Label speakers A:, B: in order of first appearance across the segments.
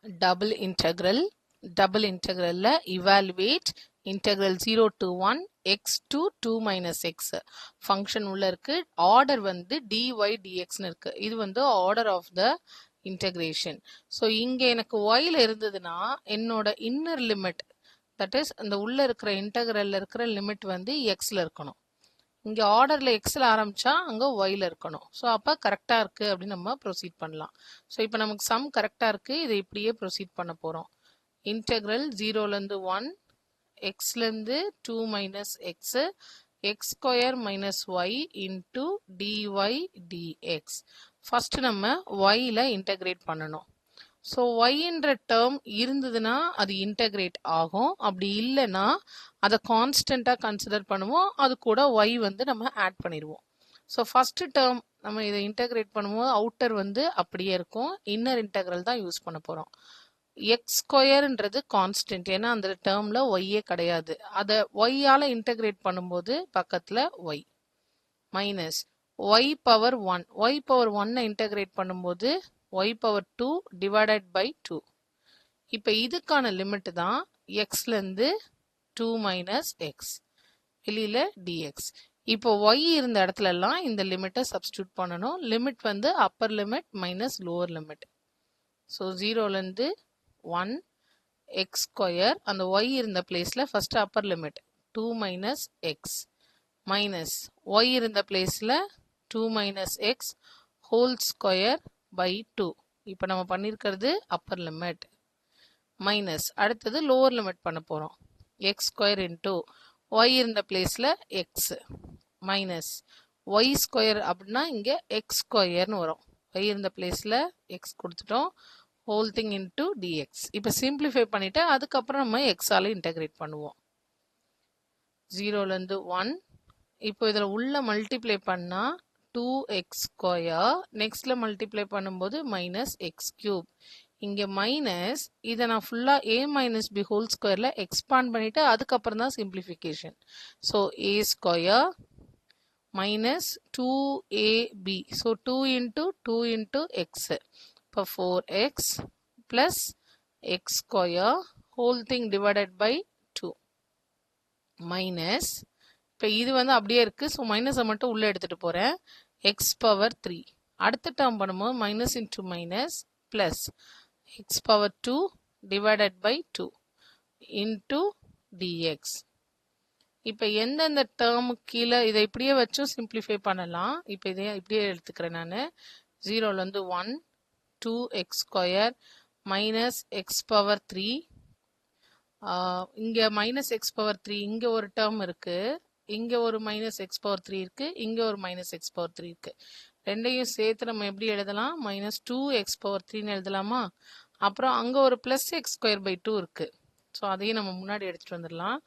A: double integral evaluate integral 0 to 1 x to 2 minus x function உள்ள இருக்கு order வந்து dy dx னு இருக்கு இது வந்து order of the integration so இங்க எனக்கு y ல இருந்ததுன்னா என்னோட inner limit that is அந்த உள்ள இருக்கிற integralல இருக்கிற limit வந்து x ல இருக்கணும் இங்க ஆர்டர்ல எக்ஸ்ல ஆரம்பிச்சா அங்க ஒய்ல இருக்கணும் ஸோ அப்ப கரெக்டா இருக்கு அப்படின்னு நம்ம ப்ரொசீட் பண்ணலாம் ஸோ இப்போ நமக்கு சம் கரெக்டா இருக்கு இதை இப்படியே ப்ரொசீட் பண்ண போறோம் இன்டெக்ரல் 0ல இருந்து 1 எக்ஸ்ல இருந்து 2 minus x x square minus y into d y d x first நம்ம ஒய்ல இன்டெகிரேட் பண்ணணும் ஸோ ஒய்ன்ற டேர்ம் இருந்ததுன்னா அது இன்டெகிரேட் ஆகும் அப்படி இல்லைன்னா அதை கான்ஸ்டண்ட்டாக கன்சிடர் பண்ணுவோம் அது கூட ஒய் வந்து நம்ம ஆட் பண்ணிடுவோம் ஸோ ஃபர்ஸ்ட் டேர்ம் நம்ம இதை இன்டெகிரேட் பண்ணும்போது அவுட்டர் வந்து அப்படியே இருக்கும் இன்னர் இன்டெக்ரல் தான் யூஸ் பண்ண போகிறோம் எக்ஸ் ஸ்கொயர்ன்றது கான்ஸ்டன்ட் ஏன்னா அந்த டேர்மில் ஒய்யே கிடையாது அதை ஒய்யால் இன்டெகிரேட் பண்ணும்போது பக்கத்தில் y minus y power one y power ஒன்னை இன்டெகிரேட் பண்ணும்போது y power 2 divided by 2 இப்போ இதுக்கான லிமிட் தான் xல இருந்து 2 minus x வெளியில dx இப்போ y இருந்த இடத்துல எல்லாம் இந்த லிமிட்டை சப்ஸ்டியூட் பண்ணணும் லிமிட் வந்து upper limit minus lower limit so 0ல இருந்து 1 x ஸ்கொயர் அந்த y இருந்த பிளேஸ்ல first upper limit 2 minus x minus y இருந்த பிளேஸ்ல 2 minus x whole square by 2 இப்போ நம்ம பண்ணியிருக்கிறது அப்பர் லிமிட் மைனஸ் அடுத்தது லோவர் லிமிட் பண்ண போகிறோம் எக்ஸ் ஸ்கொயர் இன்டூ ஒய் இருந்த பிளேஸில் எக்ஸ் மைனஸ் ஒய் ஸ்கொயர் அப்படின்னா இங்கே எக்ஸ் ஸ்கொயர்னு வரும் ஒய் இருந்த பிளேஸில் எக்ஸ் கொடுத்துட்டோம் ஹோல் திங் இன்டூ டிஎக்ஸ் இப்போ சிம்பிளிஃபை பண்ணிவிட்டு அதுக்கப்புறம் நம்ம எக்ஸால் இன்டெகிரேட் பண்ணுவோம் 0லேருந்து 1 இப்போ இதில் உள்ள மல்டிப்ளை பண்ணால் 2x ஸ்கொயர் நெக்ஸ்ட்ல மல்டிப்ளை பண்ணும்போது மைனஸ் எக்ஸ் கியூப் இங்கே மைனஸ் இதை நான் ஃபுல்லாக a மைனஸ் பி ஹோல் ஸ்கொயரில் எக்ஸ்பாண்ட் பண்ணிவிட்டு அதுக்கப்புறம் தான் simplification so a square minus 2ab so 2 into 2 into x இப்போ 4x plus x square whole thing divided by 2 minus இப்போ இது வந்து அப்படியே இருக்கு ஸோ மைனஸை மட்டும் உள்ளே எடுத்துகிட்டு போகிறேன் எக்ஸ் பவர் 3 அடுத்த டேர்ம் பண்ணும்போது minus into minus plus x power 2 divided by 2 into d x இப்போ எந்தெந்த டேர்முக்கு கீழே இதை இப்படியே வச்சும் சிம்பிளிஃபை பண்ணலாம் இப்போ இதை இப்படியே எடுத்துக்கிறேன் நான் 0லேருந்து 1 2x square minus X power 3 இங்கே மைனஸ் எக்ஸ் பவர் 3 இங்கே ஒரு டேர்ம் இருக்குது இங்கே ஒரு மைனஸ் எக்ஸ் பவர் 3 இருக்குது இங்கே ஒரு மைனஸ் எக்ஸ் பவர் 3 இருக்குது ரெண்டையும் சேர்த்து நம்ம எப்படி எழுதலாம் மைனஸ் 2x பவர் 3ன்னு எழுதலாமா அப்புறம் அங்கே ஒரு ப்ளஸ் எக்ஸ் ஸ்கொயர் பை 2 இருக்குது ஸோ அதையும் நம்ம முன்னாடி எடுத்துகிட்டு வந்துடலாம்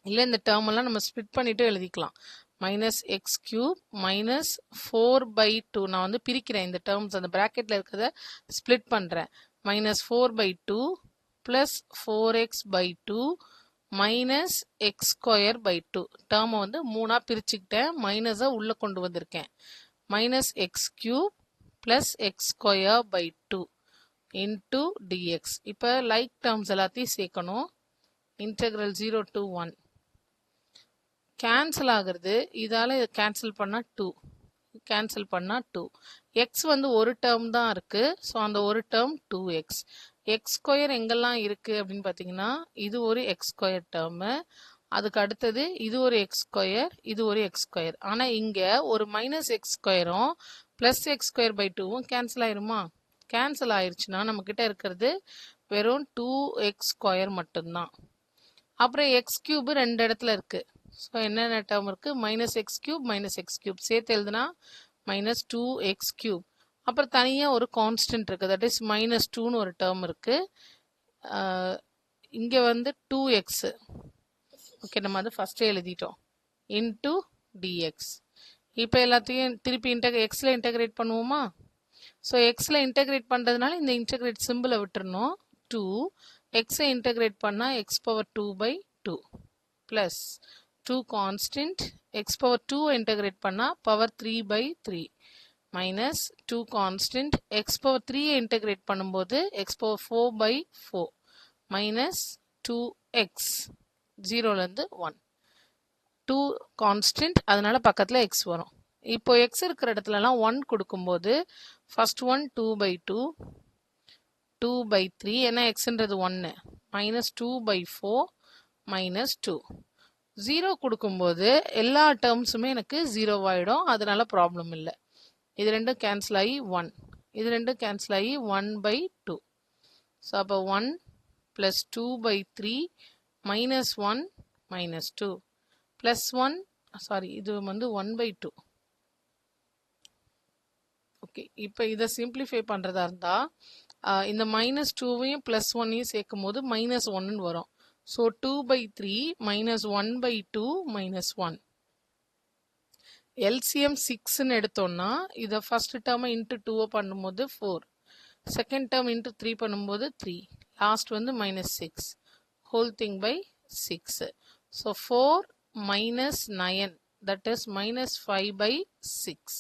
A: இல்லை இந்த டேர்ம் எல்லாம் நம்ம ஸ்ப்ளிட் பண்ணிவிட்டு எழுதிக்கலாம் மைனஸ் எக்ஸ் கியூப் மைனஸ் 4/2 நான் வந்து பிரிக்கிறேன் இந்த டேர்ம்ஸ் அந்த ப்ராக்கெட்டில் இருக்கிறத ஸ்ப்ளிட் பண்ணுறேன் minus 4/2 plus 4x/2 minus x square by 2 டேர்மை வந்து 3ஆக பிரிச்சுக்கிட்டேன் மைனஸை உள்ளே கொண்டு வந்திருக்கேன் minus x cube plus x square by 2 into d x இப்போ லைக் டேர்ம்ஸ் எல்லாத்தையும் சேர்க்கணும் இன்டெக்ரல் 0 to 1 கேன்சல் ஆகுறது இதால் இதை கேன்சல் பண்ணால் 2 கேன்சல் பண்ணால் 2 எக்ஸ் வந்து ஒரு டேர்ம் தான் இருக்குது ஸோ அந்த ஒரு டேர்ம் 2x எக்ஸ் ஸ்கொயர் எங்கெல்லாம் இருக்குது அப்படின்னு பார்த்தீங்கன்னா இது ஒரு எக்ஸ் ஸ்கொயர் டேர்மு அதுக்கு அடுத்தது இது ஒரு எக்ஸ் ஸ்கொயர் இது ஒரு எக்ஸ் ஸ்கொயர் ஆனால் இங்கே ஒரு மைனஸ் எக்ஸ் ஸ்கொயரும் ப்ளஸ் எக்ஸ் ஸ்கொயர் பை 2வும் கேன்சல் ஆயிருமா கேன்சல் ஆயிடுச்சுன்னா நம்மக்கிட்ட இருக்கிறது வெறும் 2x ஸ்கொயர் மட்டும்தான் அப்புறம் எக்ஸ் கியூப் ரெண்டு இடத்துல இருக்குது ஸோ என்னென்ன டேர்ம் இருக்குது மைனஸ் எக்ஸ் கியூப் சேர்த்து எழுதுனா மைனஸ் 2x கியூப் அப்புறம் தனியாக ஒரு கான்ஸ்டன்ட் இருக்குது தட் இஸ் மைனஸ் 2ன்னு ஒரு டேர்ம் இருக்குது இங்கே வந்து 2x ஓகே நம்ம அது ஃபஸ்ட்டே எழுதிட்டோம் இன்டூ டிஎக்ஸ் இப்போ எல்லாத்தையும் திருப்பி எக்ஸில் இன்டெகிரேட் பண்ணுவோமா ஸோ எக்ஸில் இன்டெகிரேட் பண்ணுறதுனால இந்த இன்டெகிரேட் சிம்பிளை விட்டுறணும் 2 எக்ஸை இன்டெகிரேட் பண்ணால் X power 2/2 plus 2 constant X power 2 integrate பண்ணால் power 3/3 minus 2 constant x power 3 integrate பண்ணும்போது x power 4 by 4 minus 2x 0ல இருந்து 1 2 constant அதனால பக்கத்துல x வரும். இப்போ x இருக்கிற இடத்துலலாம் 1 கொடுக்கும்போது first one 2 by 2 2 by 3 ஏன்னா xன்றது 1 minus 2 by 4 minus 2 0 கொடுக்கும்போது எல்லா டேர்ம்ஸுமே எனக்கு 0 ஆயிடும். அதனால ப்ராப்ளம் இல்லை. இது ரெண்டும் கேன்சல் ஆகி 1 இது ரெண்டும் கேன்சல் ஆகி 1 by 2 ஸோ அப்போ 1 plus 2 by 3 minus 1 minus 2 plus 1 sorry இது வந்து 1 by 2. ஓகே இப்போ இதை சிம்பிளிஃபை பண்ணுறதா இருந்தால் இந்த மைனஸ் 2வையும் ப்ளஸ் 1ஐயும் சேர்க்கும் போது மைனஸ் 1ன்னு வரும். So 2 by 3 minus 1 by 2 minus 1. LCM 6ன்னு எடுத்தோம்னா இதை ஃபர்ஸ்ட் டேர்மை இன்ட்டு 2 பண்ணும்போது 4 செகண்ட் டேர்ம் இன்ட்டு 3 பண்ணும்போது 3 லாஸ்ட் வந்து minus 6 whole thing by 6. So 4 minus 9 that is minus 5 by 6.